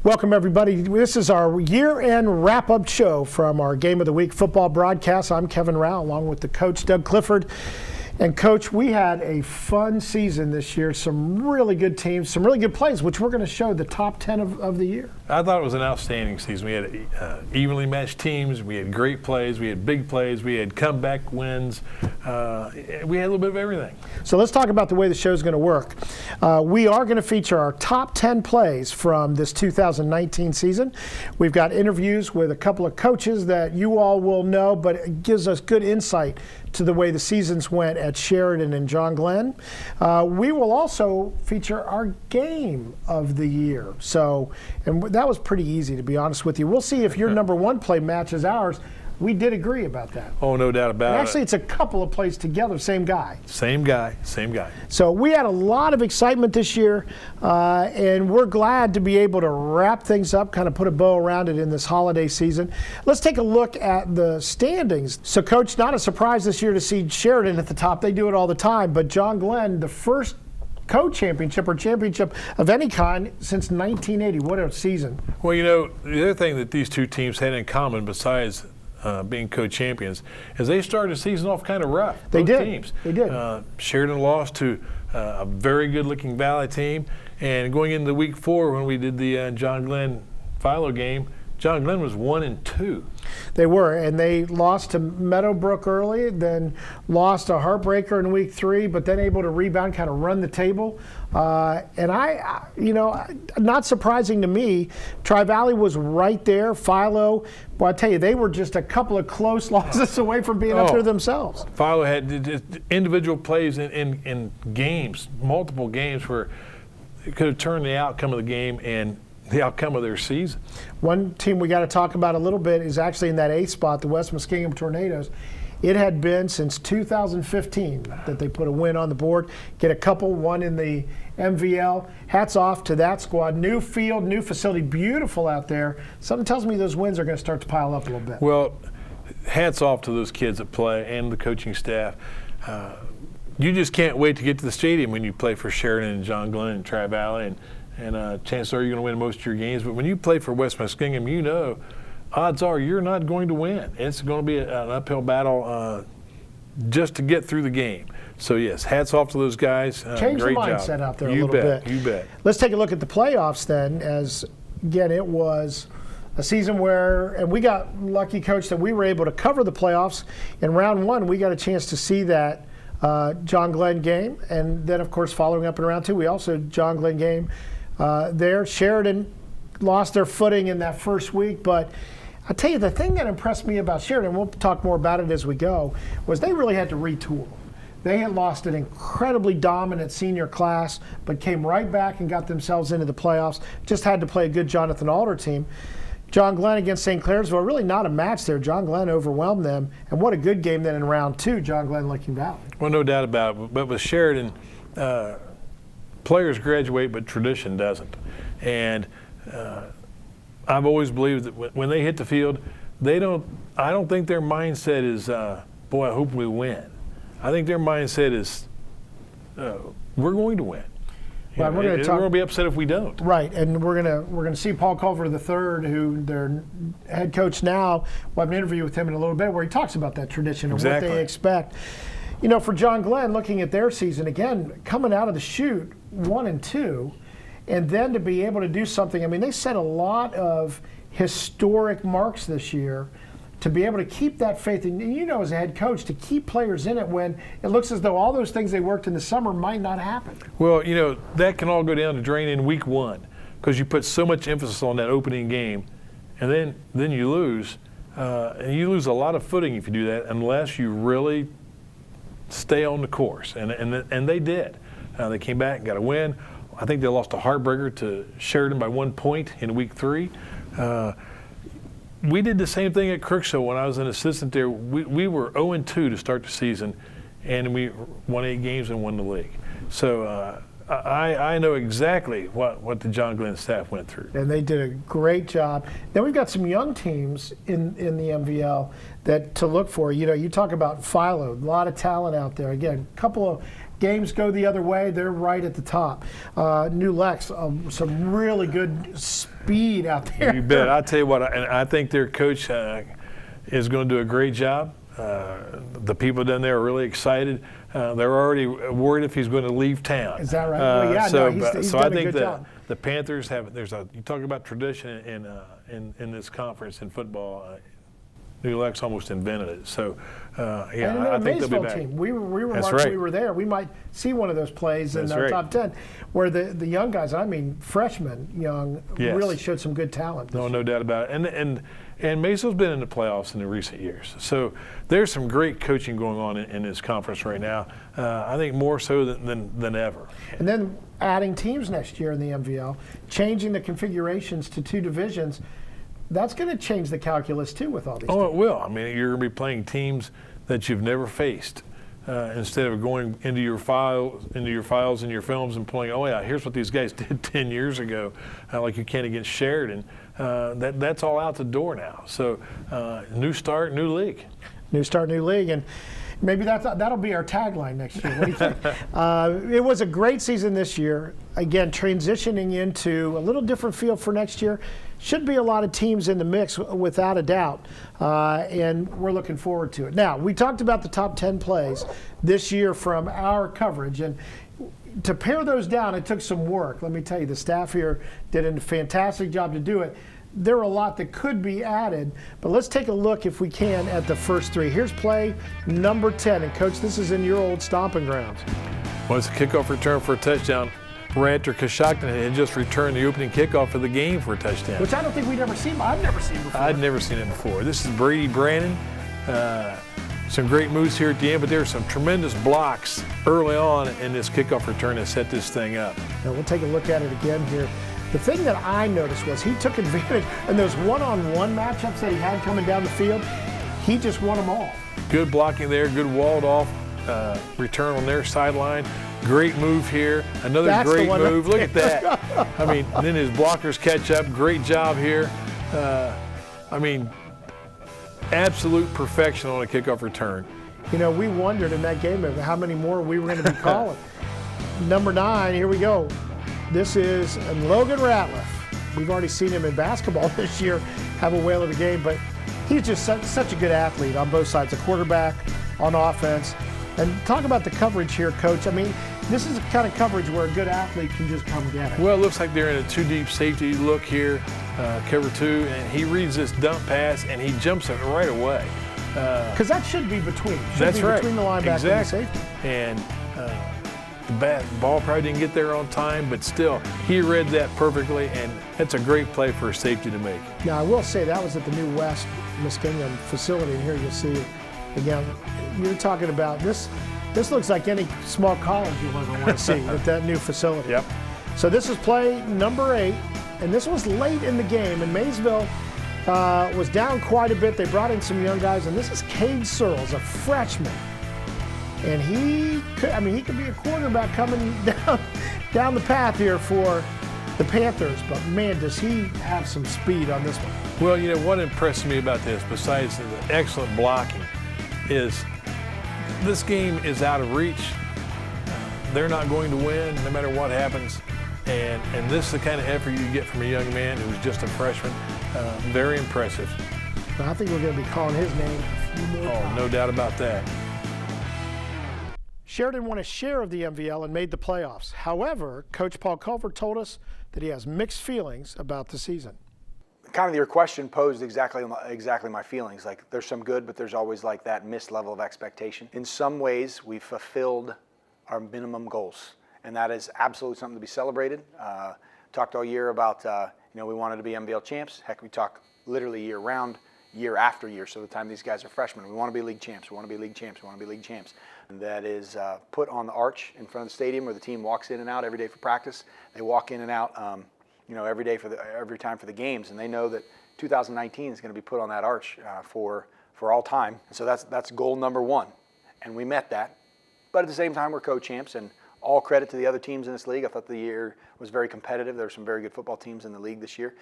Welcome, everybody. This is our year-end wrap-up show from our Game of the Week football broadcast. I'm Kevin Rouch, along with the Coach Doug Clifford. And, Coach, we had a fun season this year. Some really good teams, some really good plays, which we're going to show the top 10 of the year. I thought it was an outstanding season. We had evenly matched teams. We had great plays. We had big plays. We had comeback wins. We had a little bit of everything. So let's talk about the way the show is going to work. We are going to feature our top 10 plays from this 2019 season. We've got interviews with a couple of coaches that you all will know, but it gives us good insight to the way the seasons went at Sheridan and John Glenn. We will also feature our game of the year. So, and that was pretty easy, to be honest with you. We'll see if your number one play matches ours. We did agree about that. Oh, no doubt about it. Actually, it's a couple of plays together, same guy. Same guy, same guy. So we had a lot of excitement this year, and we're glad to be able to wrap things up, kind of put a bow around it in this holiday season. Let's take a look at the standings. So, Coach, not a surprise this year to see Sheridan at the top. They do it all the time. But John Glenn, the first co-championship or championship of any kind since 1980. What a season. Well, you know, the other thing that these two teams had in common besides being co-champions is they started the season off kind of rough. They did. Teams. They did. Sheridan lost to a very good-looking Valley team, and going into week 4 when we did the John Glenn Philo game, John Glenn was 1-2. They were, and they lost to Meadowbrook early, then lost a heartbreaker in week 3, but then able to rebound, kind of run the table. And not surprising to me, Tri-Valley was right there. Philo, well, I tell you, they were just a couple of close losses away from being up there themselves. Philo had individual plays in games, multiple games, where it could have turned the outcome of the game and the outcome of their season. One team we got to talk about a little bit is actually in that 8th spot, the West Muskingum Tornadoes. It had been since 2015 that they put a win on the board, get a couple, one in the MVL. Hats off to that squad. New field, new facility, beautiful out there. Something tells me those wins are going to start to pile up a little bit. Well, hats off to those kids that play and the coaching staff. You just can't wait to get to the stadium when you play for Sheridan and John Glenn and Tri-Valley, and chances are you're going to win most of your games. But when you play for West Muskingum, you know odds are you're not going to win. It's going to be an uphill battle just to get through the game. So, yes, hats off to those guys. Change the great mindset job. out there a little bit. You bet. Let's take a look at the playoffs then, as, again, it was a season where, and we got lucky, Coach, that we were able to cover the playoffs. In round 1, we got a chance to see that John Glenn game. And then, of course, following up in round 2, we also John Glenn game there. Sheridan lost their footing in that first week, but I tell you, the thing that impressed me about Sheridan, we'll talk more about it as we go, was they really had to retool. They had lost an incredibly dominant senior class, but came right back and got themselves into the playoffs. Just had to play a good Jonathan Alder team. John Glenn against St. Clairsville, really not a match there. John Glenn overwhelmed them, and what a good game then in round 2, John Glenn Licking Valley. Well, no doubt about it. But with Sheridan, players graduate, but tradition doesn't. And I've always believed that when they hit the field, I don't think their mindset is, boy, I hope we win. I think their mindset is, we're going to win. Well, we're going to be upset if we don't. Right, and we're gonna see Paul Culver III, who their head coach now. We'll have an interview with him in a little bit where he talks about that tradition and what they expect. You know, for John Glenn, looking at their season again, coming out of the chute 1-2. And then to be able to do something, I mean, they set a lot of historic marks this year to be able to keep that faith. And you know, as a head coach, to keep players in it when it looks as though all those things they worked in the summer might not happen. Well, you know, that can all go down the drain in week 1 because you put so much emphasis on that opening game, and then you lose. And you lose a lot of footing if you do that unless you really stay on the course. And they did. They came back and got a win. I think they lost a heartbreaker to Sheridan by 1 point in week 3. We did the same thing at Crooksville when I was an assistant there. We were 0-2 to start the season, and we won 8 games and won the league. So I know exactly what the John Glenn staff went through. And they did a great job. Then we've got some young teams in the MVL that to look for. You know, you talk about Philo, a lot of talent out there. Again, a couple of games go the other way, they're right at the top. New Lex, some really good speed out there. You bet. I tell you what, and I think their coach is going to do a great job. The people down there are really excited. They're already worried if he's going to leave town. Is that right? Well, yeah, he's so done I think a good job. the Panthers have. You talk about tradition in this conference in football. New Lex almost invented it. So, I think they'll be back. Team. We were That's Mark, right. we were there. We might see one of those plays in our top 10 where the young guys, I mean freshmen, really showed some good talent. No doubt about it. And Maysville's been in the playoffs in the recent years. So there's some great coaching going on in this conference right now. I think more so than ever. And then adding teams next year in the MVL, changing the configurations to 2 divisions. That's going to change the calculus too with all these. Oh, it will. I mean, you're going to be playing teams that you've never faced instead of going into your files and your films and pulling. Oh yeah, here's what these guys did 10 years ago, like you can against Sheridan. That's all out the door now. So new start, new league. New start, new league, and maybe that'll be our tagline next year. What do you think? It was a great season this year. Again, transitioning into a little different field for next year. Should be a lot of teams in the mix without a doubt, and we're looking forward to it. Now, we talked about the top 10 plays this year from our coverage, and to pare those down, it took some work. Let me tell you, the staff here did a fantastic job to do it. There are a lot that could be added, but let's take a look, if we can, at the first 3. Here's play number 10, and Coach, this is in your old stomping grounds. Well, it's a kickoff return for a touchdown. Ranter Coshocton had just returned the opening kickoff of the game for a touchdown. Which I don't think we've ever seen. I've never seen before. I'd never seen it before. This is Brady Brannon. Some great moves here at the end, but there are some tremendous blocks early on in this kickoff return that set this thing up. Now we'll take a look at it again here. The thing that I noticed was he took advantage in those one-on-one matchups that he had coming down the field. He just won them all. Good blocking there, good walled off return on their sideline. Great move here. Another great move. Look at that. I mean, then his blockers catch up. Great job here. Absolute perfection on a kickoff return. We wondered in that game how many more we were going to be calling. Number 9, here we go. This is Logan Ratliff. We've already seen him in basketball this year have a whale of a game, but he's just such a good athlete on both sides, a quarterback, on offense. And talk about the coverage here, Coach. I mean, this is the kind of coverage where a good athlete can just come get it. Well, it looks like they're in a 2-deep safety look here, cover 2, and he reads this dump pass, and he jumps it right away. Because that should be between. That's right. Between the linebacker and the safety. And the ball probably didn't get there on time, but still, he read that perfectly, and that's a great play for a safety to make. Now, I will say that was at the new West Muskingum facility, and here you'll see, again, you're talking about this. This looks like any small college you'll ever want to see with that new facility. Yep. So this is play number 8, and this was late in the game, and Maysville was down quite a bit. They brought in some young guys, and this is Cade Searles, a freshman. And he could be a quarterback coming down the path here for the Panthers, but man, does he have some speed on this one. Well, what impressed me about this, besides the excellent blocking, is this game is out of reach. They're not going to win no matter what happens. And this is the kind of effort you get from a young man who's just a freshman. Very impressive. I think we're going to be calling his name a few more times. No doubt about that. Sheridan won a share of the MVL and made the playoffs. However, Coach Paul Culver told us that he has mixed feelings about the season. Kind of your question posed exactly my feelings. Like, there's some good, but there's always like that missed level of expectation. In some ways, we fulfilled our minimum goals, and that is absolutely something to be celebrated. Talked all year about we wanted to be MVL champs. Heck, we talk literally year round, year after year. So the time these guys are freshmen, we want to be league champs. We want to be league champs. We want to be league champs. And that is put on the arch in front of the stadium where the team walks in and out every day for practice. They walk in and out. Every day every time for the games, and they know that 2019 is going to be put on that arch for all time. And so that's goal number 1, and we met that. But at the same time, we're co-champs, and all credit to the other teams in this league. I thought the year was very competitive. There were some very good football teams in the league this year,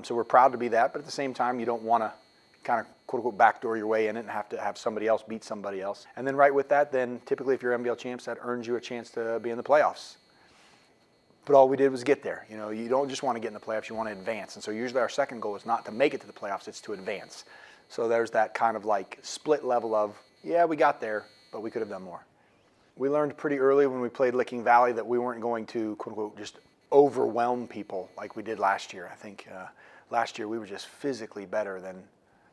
so we're proud to be that. But at the same time, you don't want to kind of quote unquote backdoor your way in it and have to have somebody else beat somebody else. And then right with that, then typically if you're MBL champs, that earns you a chance to be in the playoffs. But all we did was get there. You know, you don't just want to get in the playoffs, you want to advance. And so usually our second goal is not to make it to the playoffs, it's to advance. So there's that kind of like split level of, yeah, we got there, but we could have done more. We learned pretty early when we played Licking Valley that we weren't going to, quote unquote, just overwhelm people like we did last year. I think last year we were just physically better than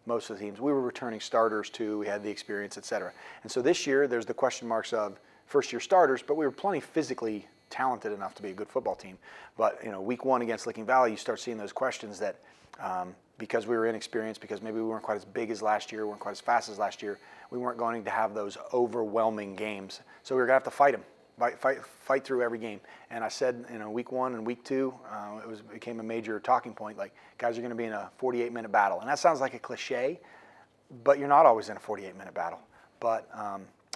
most of the teams. We were returning starters too, we had the experience, et cetera. And so this year there's the question marks of first year starters, but we were plenty physically talented enough to be a good football team. But you know, week one against Licking Valley, you start seeing those questions that because we were inexperienced, because maybe we weren't quite as big as last year, weren't quite as fast as last year, we weren't going to have those overwhelming games. So we were going to have to fight them, fight through every game. And I said, you know, week one and week two, it became a major talking point. Like, guys are going to be in a 48-minute battle. And that sounds like a cliche, but you're not always in a 48-minute battle. But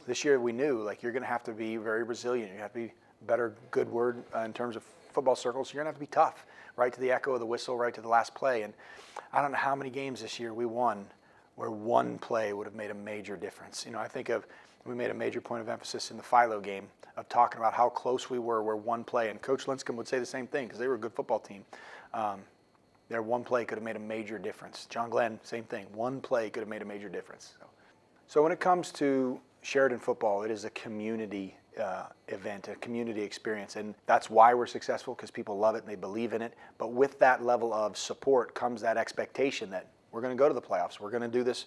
this year we knew, like, you're going to have to be very resilient. You have to be better, good word in terms of football circles. You're going to have to be tough, right to the echo of the whistle, right to the last play. And I don't know how many games this year we won where one play would have made a major difference. You know, I think of, we made a major point of emphasis in the Philo game of talking about how close we were where one play, and Coach Linscomb would say the same thing because they were a good football team. Their one play could have made a major difference. John Glenn, same thing. One play could have made a major difference. So when it comes to Sheridan football, it is a community event, a community experience, and that's why we're successful, because people love it and they believe in it. But with that level of support comes that expectation that we're going to go to the playoffs. We're going to do this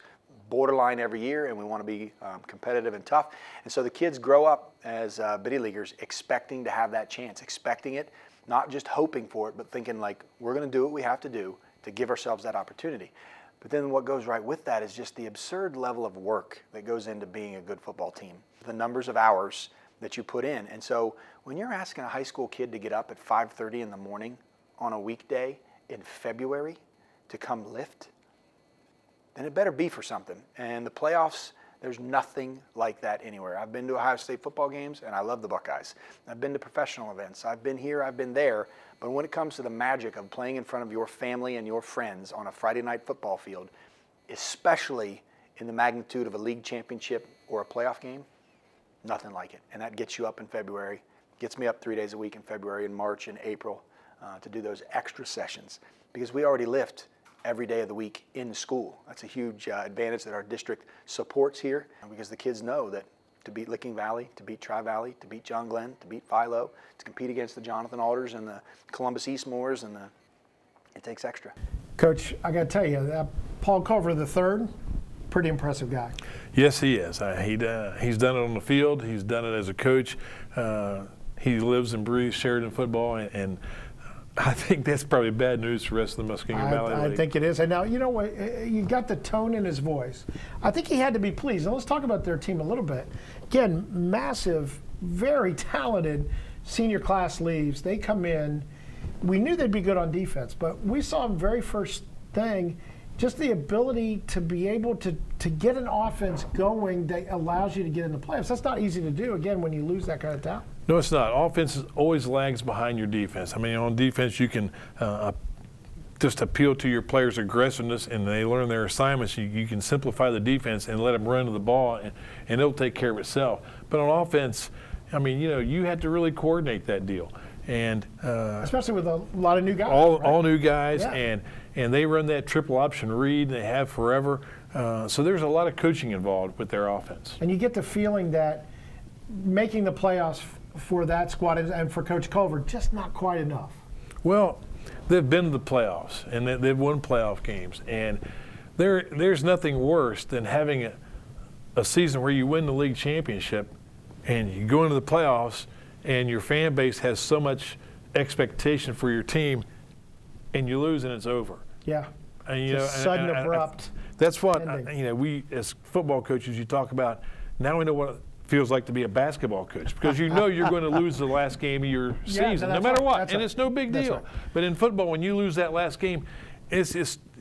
borderline every year, and we want to be competitive and tough. And so the kids grow up as bitty leaguers expecting to have that chance, expecting it, not just hoping for it, but thinking like, we're going to do what we have to do to give ourselves that opportunity. But then what goes right with that is just the absurd level of work that goes into being a good football team, the numbers of hours that you put in. And so when you're asking a high school kid to get up at 5:30 in the morning on a weekday in February to come lift, then it better be for something. And the playoffs, there's nothing like that anywhere. I've been to Ohio State football games, and I love the Buckeyes. I've been to professional events. I've been here, I've been there. But when it comes to the magic of playing in front of your family and your friends on a Friday night football field, especially in the magnitude of a league championship or a playoff game, nothing like it. And that gets you up in February, gets me up 3 days a week in February and March and April to do those extra sessions, because we already lift every day of the week in school. That's a huge advantage that our district supports here, because the kids know that to beat Licking Valley, to beat Tri-Valley, to beat John Glenn, to beat Philo, to compete against the Jonathan Alders and the Columbus Eastmores, and it takes extra. Coach, I got to tell you, that Paul Culver III, pretty impressive guy. Yes, he is. He's done it on the field. He's done it as a coach. He lives and breathes Sheridan football, and I think that's probably bad news for the rest of the Muskingum Valley League. I think it is. And now, you know what? You got the tone in his voice. I think he had to be pleased. Now, let's talk about their team a little bit. Again, massive, very talented senior class leaves. They come in. We knew they'd be good on defense, but we saw them very first thing, just the ability to be able to get an offense going that allows you to get in the playoffs. That's not easy to do, again, when you lose that kind of talent. No, it's not. Offense always lags behind your defense. I mean, on defense, you can just appeal to your players' aggressiveness, and they learn their assignments. You can simplify the defense and let them run to the ball, and it'll take care of itself. But on offense, I mean, you know, you have to really coordinate that deal. And especially with a lot of new guys. All new guys, yeah. and they run that triple option read, and they have forever. So there's a lot of coaching involved with their offense. And you get the feeling that making the playoffs for that squad and for Coach Culver, just not quite enough. Well, they've been to the playoffs, and they've won playoff games. And there's nothing worse than having a season where you win the league championship and you go into the playoffs and your fan base has so much expectation for your team, and you lose and it's over. Yeah. And, you know, sudden, abrupt. That's what we as football coaches, you talk about. Now we know what it feels like to be a basketball coach, because you know you're going to lose the last game of your season, no matter what, and it's no big deal. Right. But in football, when you lose that last game, it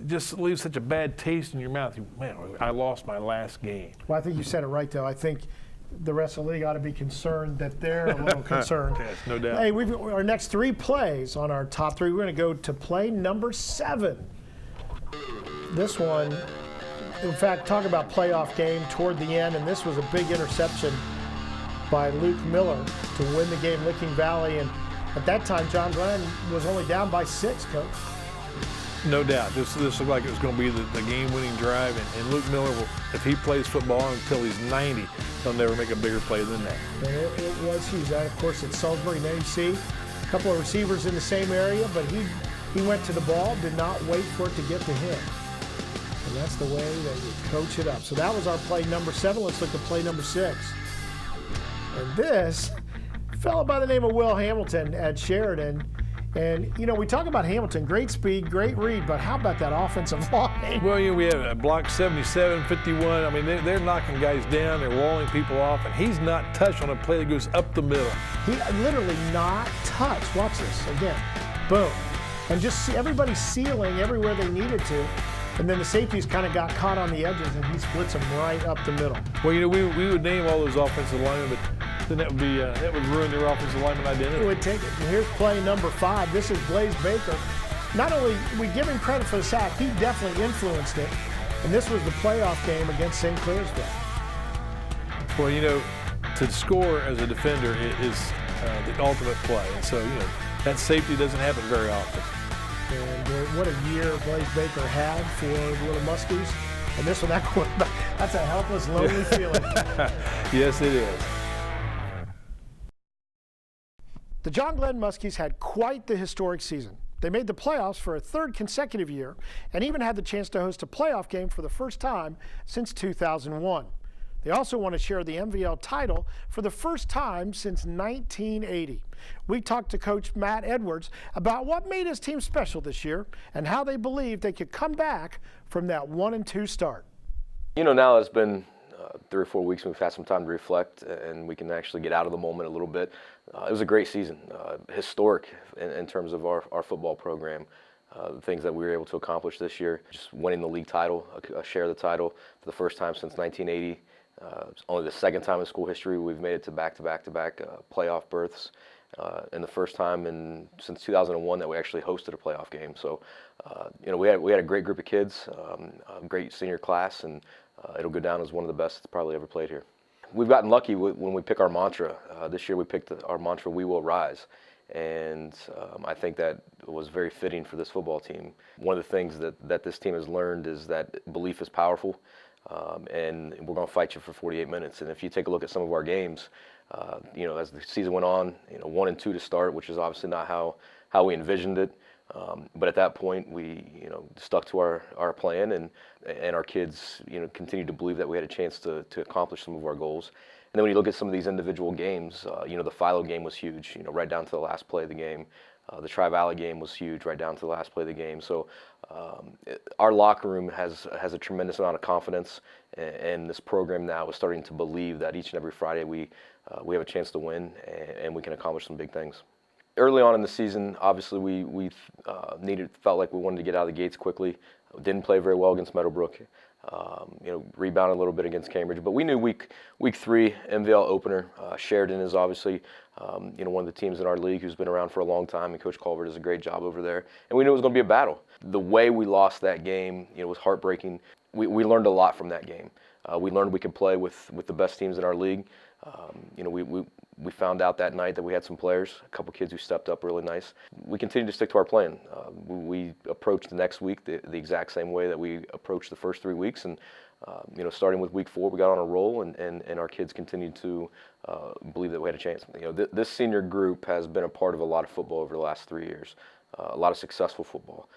just leaves such a bad taste in your mouth. Man, I lost my last game. Well, I think you said it right, though. I think the rest of the league ought to be concerned that they're a little concerned. Yes, no doubt. Hey, our next 3 plays on our top 3, we're going to go to play number 7. This one, In fact, talk about playoff game toward the end, and this was a big interception by Luke Miller to win the game, Licking Valley. And at that time, John Glenn was only down by 6, Coach. No doubt. This looked like it was going to be the game-winning drive, and Luke Miller will, if he plays football until he's 90, he'll never make a bigger play than that. And it was huge. That, of course, at Salisbury. Now you see a couple of receivers in the same area, but he went to the ball, did not wait for it to get to him. And that's the way that you coach it up. So that was our play number 7. Let's look at play number 6. And this fellow by the name of Will Hamilton at Sheridan. And, you know, we talk about Hamilton, great speed, great read, but how about that offensive line? Well, you know, we have a block 77, 51. I mean, they're knocking guys down. They're walling people off, and he's not touched on a play that goes up the middle. He literally not touched. Watch this again. Boom. And just see everybody sealing everywhere they needed to. And then the safeties kind of got caught on the edges, and he splits them right up the middle. Well, you know, we would name all those offensive linemen, but then that would ruin their offensive lineman identity. It would take it. And here's play number 5. This is Blaze Baker. Not only we give him credit for the sack, he definitely influenced it. And this was the playoff game against St. Clairsville. Well, you know, to score as a defender is the ultimate play. And so, you know, that safety doesn't happen very often. And what a year Blaze Baker had for the Little Muskies. And this one, that quarterback, that's a helpless, lonely feeling. Yes, it is. The John Glenn Muskies had quite the historic season. They made the playoffs for a 3rd consecutive year and even had the chance to host a playoff game for the first time since 2001. They also won a share of the MVL title for the first time since 1980. We talked to Coach Matt Edwards about what made his team special this year and how they believed they could come back from that 1-2 start. You know, now it's been 3 or 4 weeks, and we've had some time to reflect, and we can actually get out of the moment a little bit. It was a great season, historic in terms of our football program. The things that we were able to accomplish this year, just winning the league title, a share of the title for the first time since 1980. It's only the 2nd time in school history we've made it to back-to-back playoff berths, and the first time since 2001 that we actually hosted a playoff game. So, you know, we had a great group of kids, a great senior class, and it'll go down as one of the best that's probably ever played here. We've gotten lucky when we pick our mantra. This year we picked our mantra, "We will rise." And I think that was very fitting for this football team. One of the things that this team has learned is that belief is powerful, and we're going to fight you for 48 minutes. And if you take a look at some of our games, you know, as the season went on, you know, 1-2 to start, which is obviously not how we envisioned it. But at that point, we, you know, stuck to our plan, and our kids, you know, continued to believe that we had a chance to accomplish some of our goals. And then when you look at some of these individual games, you know, the Philo game was huge, you know, right down to the last play of the game. The Tri-Valley game was huge, right down to the last play of the game. So our locker room has a tremendous amount of confidence, and this program now is starting to believe that each and every Friday we have a chance to win, and we can accomplish some big things. Early on in the season, obviously we felt like we wanted to get out of the gates quickly. Didn't play very well against Meadowbrook. You know, rebounded a little bit against Cambridge, but we knew week 3 MVL opener. Sheridan is obviously you know, one of the teams in our league who's been around for a long time, and Coach Culver does a great job over there. And we knew it was going to be a battle. The way we lost that game, you know, was heartbreaking. We learned a lot from that game. We learned we could play with the best teams in our league. You know, we found out that night that we had some players, a couple kids who stepped up really nice. We continued to stick to our plan. We approached the next week the exact same way that we approached the first 3 weeks, and you know, starting with week 4, we got on a roll, and our kids continued to believe that we had a chance. You know, this senior group has been a part of a lot of football over the last 3 years, a lot of successful football,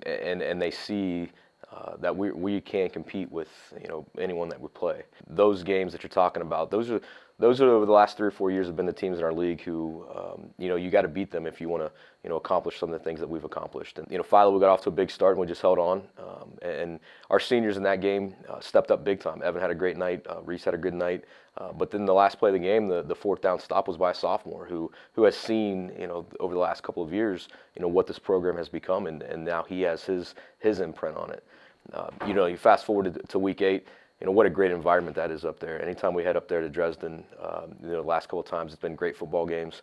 and they see that we can compete with, you know, anyone that we play. Those games that you're talking about, those are over the last 3 or 4 years have been the teams in our league who, you know, you got to beat them if you want to, you know, accomplish some of the things that we've accomplished. And, you know, Philo, we got off to a big start, and we just held on. And our seniors in that game stepped up big time. Evan had a great night. Reese had a good night. But then the last play of the game, the 4th down stop was by a sophomore who has seen, you know, over the last couple of years, you know, what this program has become, and now he has his imprint on it. You know, you fast forward to week 8. You know, what a great environment that is up there. Anytime we head up there to Dresden, you know, the last couple of times it's been great football games.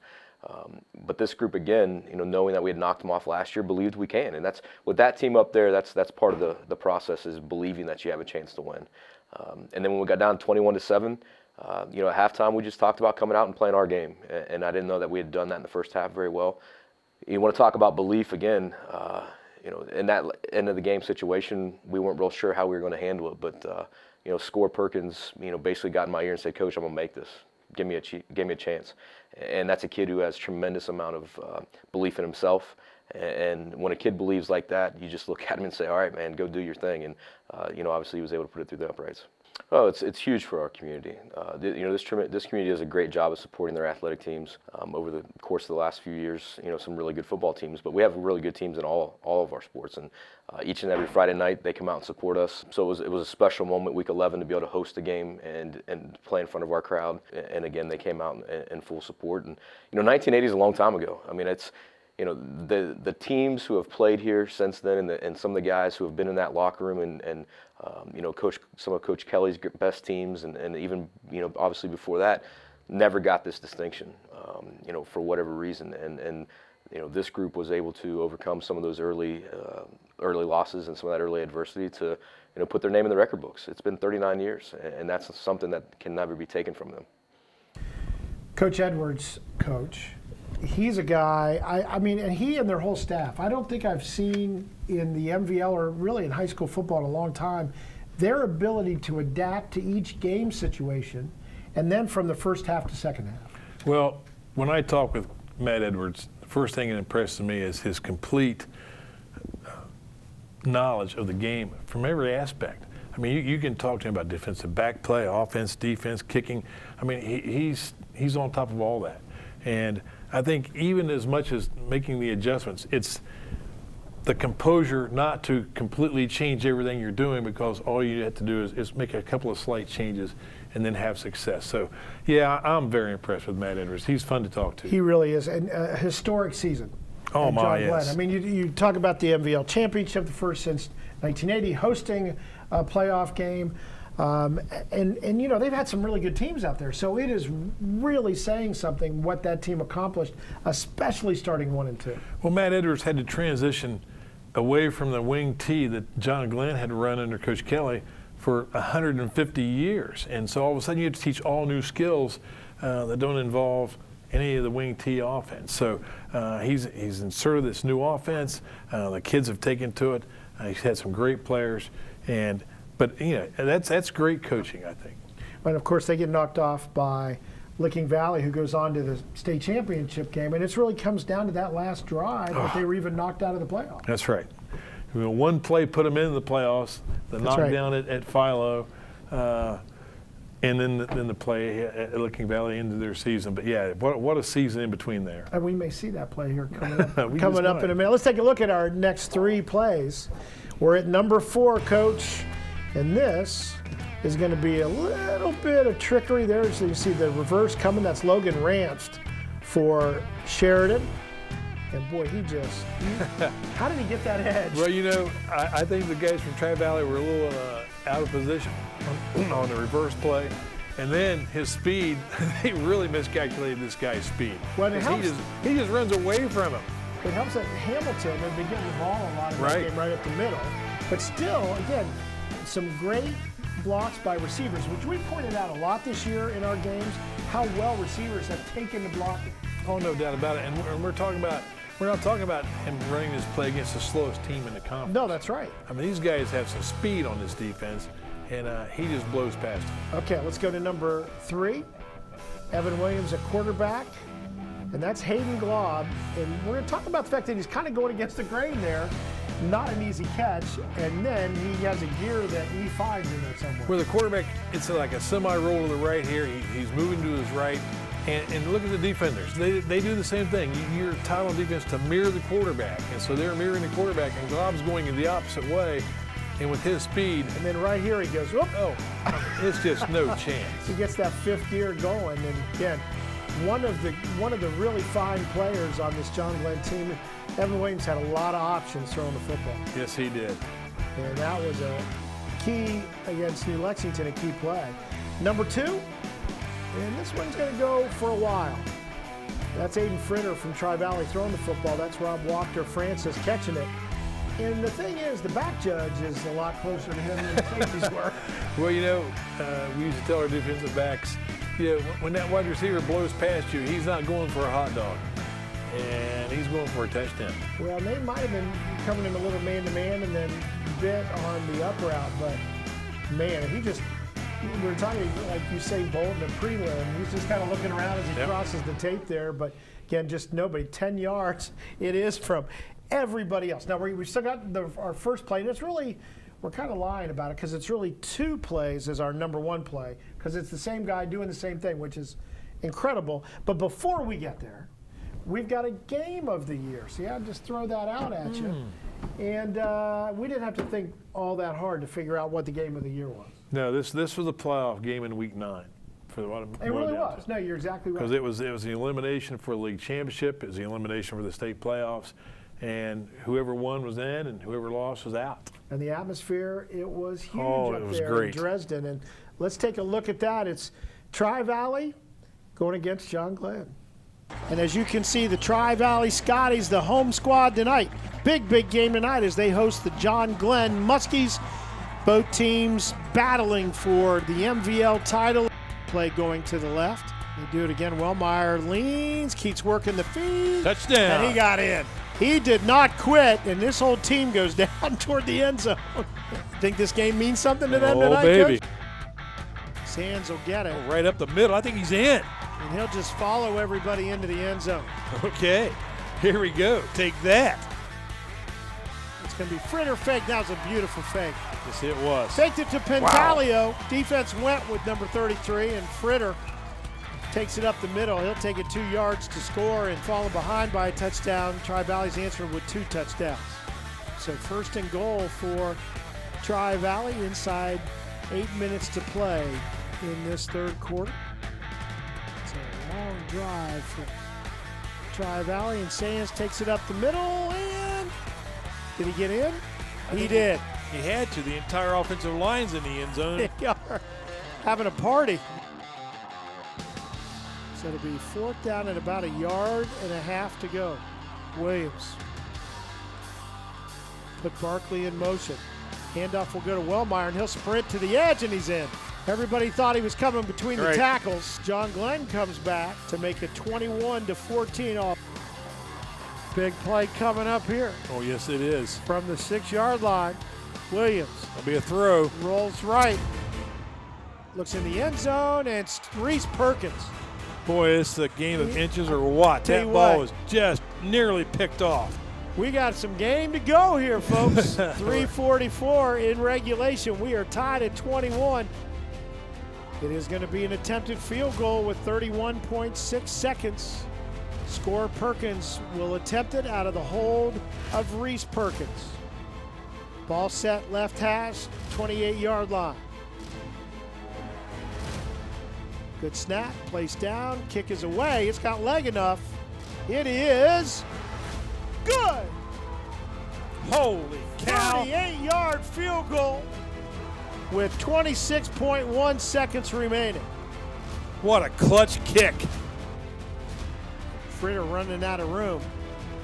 But this group, again, knowing that we had knocked them off last year, believed we can. And that's with that team up there, that's part of the process, is believing that you have a chance to win. And then when we got down 21-7, at halftime, we just talked about coming out and playing our game. And I didn't know that we had done that in the first half very well. You want to talk about belief again, in that end of the game situation, we weren't real sure how we were going to handle it. But, Score Perkins, basically got in my ear and said, "Coach, I'm going to make this. Give me a chance." And that's a kid who has tremendous amount of belief in himself. And when a kid believes like that, you just look at him and say, "All right, man, go do your thing." And obviously he was able to put it through the uprights. Oh, it's huge for our community. This community does a great job of supporting their athletic teams over the course of the last few years. Some really good football teams, but we have really good teams in all of our sports. And each and every Friday night they come out and support us. So it was a special moment, Week 11, to be able to host a game and play in front of our crowd. And again, they came out in full support. And 1980 is a long time ago. I mean, it's the teams who have played here since then, and some of the guys who have been in that locker room, and some of Coach Kelly's best teams, and even obviously before that, never got this distinction, for whatever reason. And this group was able to overcome some of those early losses and some of that early adversity to put their name in the record books. It's been 39 years, and that's something that can never be taken from them. Coach Edwards, Coach. He's a guy, and he and their whole staff, I don't think I've seen in the MVL or really in high school football in a long time, their ability to adapt to each game situation, and then from the first half to second half. Well, when I talk with Matt Edwards, the first thing that impresses me is his complete knowledge of the game from every aspect. I mean, you can talk to him about defensive back play, offense, defense, kicking. I mean, he's on top of all that. And I think even as much as making the adjustments, it's the composure not to completely change everything you're doing, because all you have to do is make a couple of slight changes and then have success. So, yeah, I'm very impressed with Matt Edwards. He's fun to talk to. He really is. And a historic season. Oh, my, yes. I mean, you talk about the MVL championship, the first since 1980, hosting a playoff game. And they've had some really good teams out there. So it is really saying something what that team accomplished, especially starting 1 and 2. Well, Matt Edwards had to transition away from the wing T that John Glenn had run under Coach Kelly for 150 years. And so all of a sudden you have to teach all new skills that don't involve any of the wing T offense. So he's inserted this new offense. The kids have taken to it. He's had some great players. But that's great coaching, I think. And of course, they get knocked off by Licking Valley, who goes on to the state championship game, and it really comes down to that last drive that they were even knocked out of the playoffs. That's right. One play put them into the playoffs. The knockdown at Philo, and then the play at Licking Valley into their season. But yeah, what a season in between there. And we may see that play here coming up in a minute. Let's take a look at our next 3 plays. We're at number 4, Coach. And this is going to be a little bit of trickery there. So you see the reverse coming. That's Logan Ranft for Sheridan. And boy, how did he get that edge? Well, I think the guys from Tri-Valley were a little out of position on the reverse play. And then his speed, they really miscalculated this guy's speed. Well, he just runs away from him. It helps that Hamilton had been getting the ball a lot in that game right up the middle. But still, again, some great blocks by receivers, which we pointed out a lot this year in our games, how well receivers have taken the blocking. Oh, no doubt about it. And we're not talking about him running this play against the slowest team in the conference. No, that's right. I mean, these guys have some speed on this defense, and he just blows past them. Okay, let's go to number 3. Evan Williams, a quarterback, and that's Hayden Glob. And we're going to talk about the fact that he's kind of going against the grain there. Not an easy catch, and then he has a gear that E5's in there somewhere. Where the quarterback, it's like a semi-roll to the right here. He's moving to his right, and look at the defenders. They do the same thing. You're taught on defense to mirror the quarterback, and so they're mirroring the quarterback, and Glob's going in the opposite way, and with his speed. And then right here he goes, whoop. Oh, it's just no chance. He gets that 5th gear going, and again, one of the really fine players on this John Glenn team. Evan Williams had a lot of options throwing the football. Yes, he did. And that was a key against New Lexington, a key play. Number 2, and this one's going to go for a while. That's Aiden Fritter from Tri-Valley throwing the football. That's Rob Walker Francis catching it. And the thing is, the back judge is a lot closer to him than the safeties were. Well, you know, we used to tell our defensive backs, you know, when that wide receiver blows past you, he's not going for a hot dog. And he's going for a touchdown. Well, they might have been coming in a little man-to-man and then bit on the up route, but man, we were talking like Usain Bolt in the prelim. He's just kind of looking around as he crosses the tape there, but again, just nobody. 10 yards it is from everybody else. Now, we still got our first play, and it's really, we're kind of lying about it because it's really 2 plays as our number 1 play because it's the same guy doing the same thing, which is incredible. But before we get there, we've got a game of the year. So, yeah, just throw that out at you. And we didn't have to think all that hard to figure out what the game of the year was. No, this was a playoff game in Week 9. For the it really was. No, you're exactly right. Because it was the elimination for the league championship. It was the elimination for the state playoffs. And whoever won was in, and whoever lost was out. And the atmosphere, it was huge up there great. in Dresden. And let's take a look at that. It's Tri-Valley going against John Glenn. And as you can see, the Tri-Valley Scotties, the home squad tonight. Big game tonight as they host the John Glenn Muskies. Both teams battling for the MVL title. Play going to the left. They do it again. Wellmeyer leans, keeps working the feed. Touchdown. And he got in. He did not quit, and this whole team goes down toward the end zone. Think this game means something to them tonight, baby. Coach? Sands will get it. Right up the middle. I think he's in. And he'll just follow everybody into the end zone. Okay, here we go. Take that. It's going to be Fritter fake. That was a beautiful fake. Yes, it was. Faked it to Pentalio. Wow. Defense went with number 33, and Fritter takes it up the middle. He'll take it 2 yards to score and falling behind by a touchdown. Tri-Valley's answered with 2 touchdowns. So first and goal for Tri-Valley inside 8 minutes to play in this third quarter. It's a long drive for Tri-Valley, and Sands takes it up the middle, and did he get in? He did. He had to. The entire offensive line's in the end zone. They are having a party. So it'll be 4th down at about 1.5 yards to go. Williams put Barkley in motion. Handoff will go to Wellmeyer, and he'll sprint to the edge, and he's in. Everybody thought he was coming between the tackles. John Glenn comes back to make it 21-14 off. Big play coming up here. Oh, yes, it is. From the 6-yard line, Williams. That'll be a throw. Rolls right. Looks in the end zone, and Reese Perkins. Boy, it's a game of inches or what? That ball was just nearly picked off. We got some game to go here, folks. 3:44 in regulation. We are tied at 21. It is going to be an attempted field goal with 31.6 seconds. Score Perkins will attempt it out of the hold of Reese Perkins. Ball set left hash, 28-yard line. Good snap, placed down, kick is away. It's got leg enough. It is good. Holy cow. 38-yard field goal with 26.1 seconds remaining. What a clutch kick. Fritter running out of room.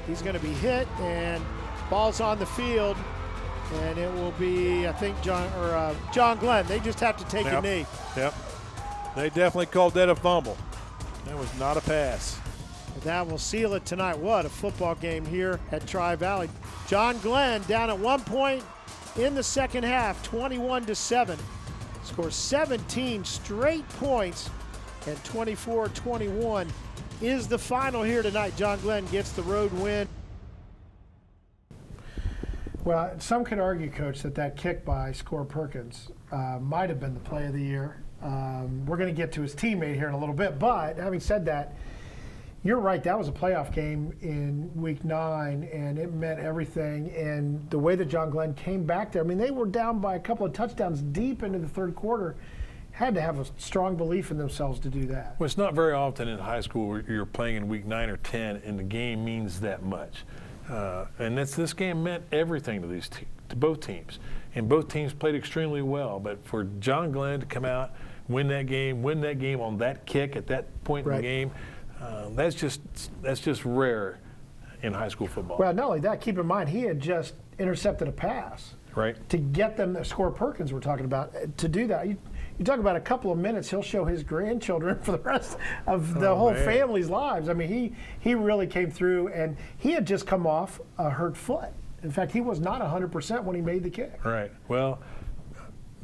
He's going to be hit, and ball's on the field, and it will be, I think, John Glenn. They just have to take a knee. Yep. They definitely called that a fumble. That was not a pass. That will seal it tonight. What a football game here at Tri-Valley. John Glenn down at one point in the second half, 21-7. Scores 17 straight points, and 24-21 is the final here tonight. John Glenn gets the road win. Well, some could argue, Coach, that kick by Score Perkins might have been the play of the year. We're going to get to his teammate here in a little bit, but having said that, you're right. That was a playoff game in Week 9, and it meant everything. And the way that John Glenn came back there, I mean, they were down by a couple of touchdowns deep into the third quarter. Had to have a strong belief in themselves to do that. Well, it's not very often in high school where you're playing in Week 9 or 10, and the game means that much. And this game meant everything to both teams, and both teams played extremely well. But for John Glenn to come out, win that game on that kick at that point in the game, That's just rare in high school football. Well, not only that, keep in mind he had just intercepted a pass. Right. To get them to score Perkins, we're talking about. To do that, you talk about a couple of minutes, he'll show his grandchildren for the rest of the whole family's lives. I mean, he really came through, and he had just come off a hurt foot. In fact, he was not 100% when he made the kick. Right. Well,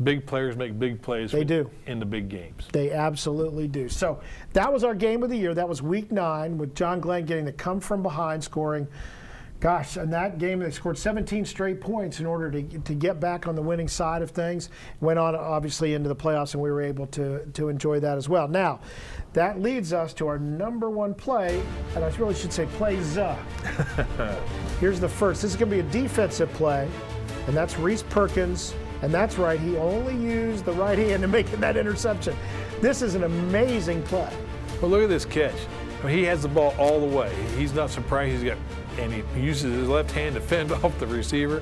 big players make big plays. They do. In the big games. They absolutely do. So that was our game of the year. That was week 9 with John Glenn getting the come from behind, scoring. Gosh, in that game, they scored 17 straight points in order to get back on the winning side of things. Went on, obviously, into the playoffs, and we were able to enjoy that as well. Now, that leads us to our number 1 play, and I really should say plays. Here's the first. This is going to be a defensive play, and that's Reese Perkins. And that's right, he only used the right hand to make that interception. This is an amazing play. Well, look at this catch. I mean, he has the ball all the way. He's not surprised and he uses his left hand to fend off the receiver.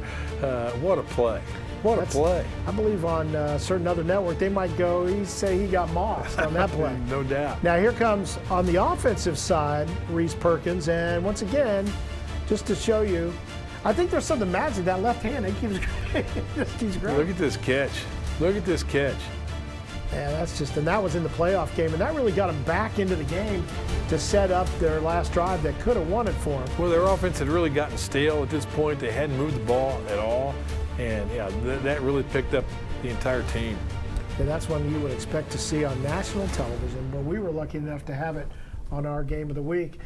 What a play. What a play. I believe on a certain other network, they might say he got mossed on that play. No doubt. Now here comes, on the offensive side, Reese Perkins. And once again, just to show you, I think there's something magic. That left hand, it keeps growing. Look at this catch. Look at this catch. Yeah, and that was in the playoff game, and that really got them back into the game to set up their last drive that could have won it for them. Well, their offense had really gotten stale at this point. They hadn't moved the ball at all, and yeah, that really picked up the entire team. And that's one you would expect to see on national television, but we were lucky enough to have it on our game of the week.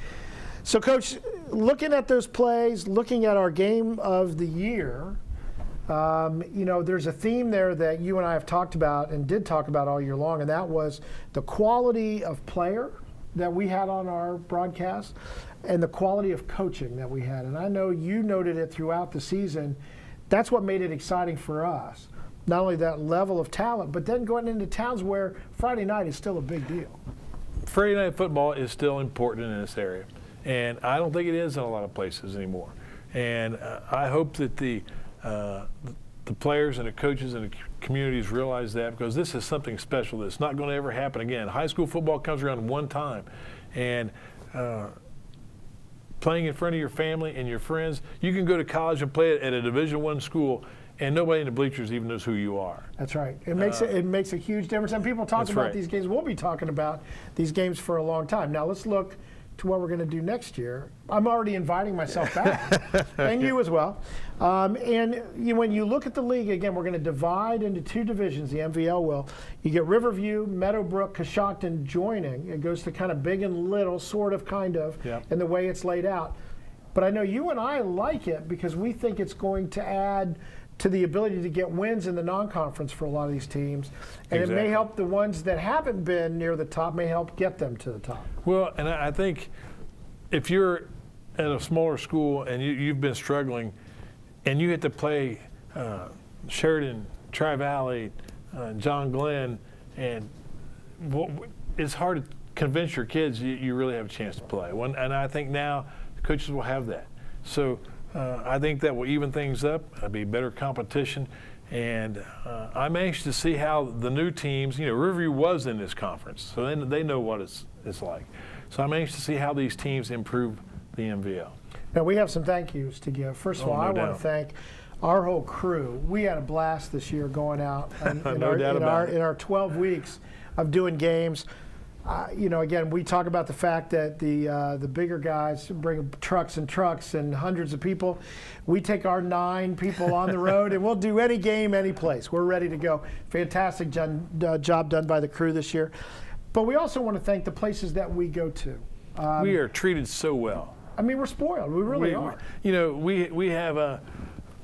So, Coach, looking at those plays, looking at our game of the year, there's a theme there that you and I have talked about and did talk about all year long, and that was the quality of player that we had on our broadcast and the quality of coaching that we had. And I know you noted it throughout the season. That's what made it exciting for us. Not only that level of talent, but then going into towns where Friday night is still a big deal. Friday night football is still important in this area, and I don't think it is in a lot of places anymore. And I hope that the players and the coaches and the communities realize that, because this is something special that's not going to ever happen again. High school football comes around one time, and playing in front of your family and your friends, you can go to college and play at a Division I school, and nobody in the bleachers even knows who you are. That's right. It makes a huge difference. And people talk about these games. We'll be talking about these games for a long time. Now let's look to what we're going to do next year. I'm already inviting myself back, and you as well. When you look at the league, again, we're going to divide into 2 divisions, the MVL will. You get Riverview, Meadowbrook, Coshocton joining. It goes to kind of big and little, kind of, in the way it's laid out. But I know you and I like it because we think it's going to add to the ability to get wins in the non-conference for a lot of these teams. And It may help the ones that haven't been near the top, may help get them to the top. Well, and I think if you're at a smaller school and you've been struggling and you have to play Sheridan, Tri-Valley, John Glenn, and it's hard to convince your kids you really have a chance to play. And I think now the coaches will have that. So I think that will even things up. It'll be better competition. And I'm anxious to see how the new teams, Riverview was in this conference, so they know what it's like. So I'm anxious to see how these teams improve the MVL. Now, we have some thank yous to give. First of all, I want to thank our whole crew. We had a blast this year going out in our 12 weeks of doing games. Again, we talk about the fact that the bigger guys bring trucks and trucks and hundreds of people. We take our 9 people on the road, and we'll do any game, any place. We're ready to go. Fantastic job done by the crew this year. But we also want to thank the places that we go to. We are treated so well. I mean, we're spoiled. We really are.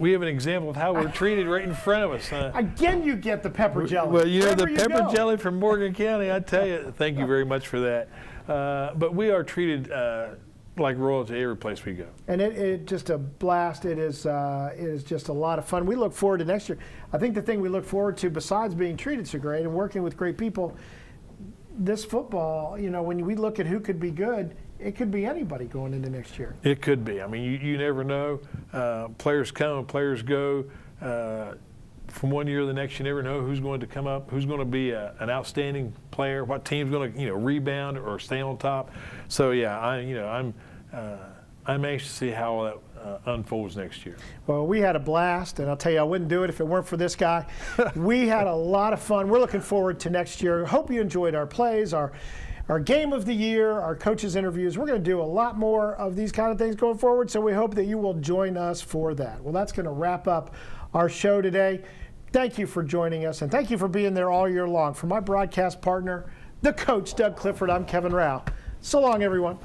We have an example of how we're treated right in front of us. Again, you get the pepper jelly. Well, the pepper jelly from Morgan County, I tell you, thank you very much for that. But we are treated like royalty every place we go. And it just a blast. It is just a lot of fun. We look forward to next year. I think the thing we look forward to, besides being treated so great and working with great people, this football, when we look at who could be good, it could be anybody going into next year. It could be. I mean, you never know. Players come, players go. from one year to the next, you never know who's going to come up, who's going to be an outstanding player, what team's going to rebound or stay on top. So yeah, I'm anxious to see how that unfolds next year. Well, we had a blast, and I'll tell you, I wouldn't do it if it weren't for this guy. We had a lot of fun. We're looking forward to next year. Hope you enjoyed our plays, our game of the year, our coaches' interviews. We're going to do a lot more of these kind of things going forward, so we hope that you will join us for that. Well, that's going to wrap up our show today. Thank you for joining us, and thank you for being there all year long. For my broadcast partner, the Coach Doug Clifford, I'm Kevin Rouch. So long, everyone.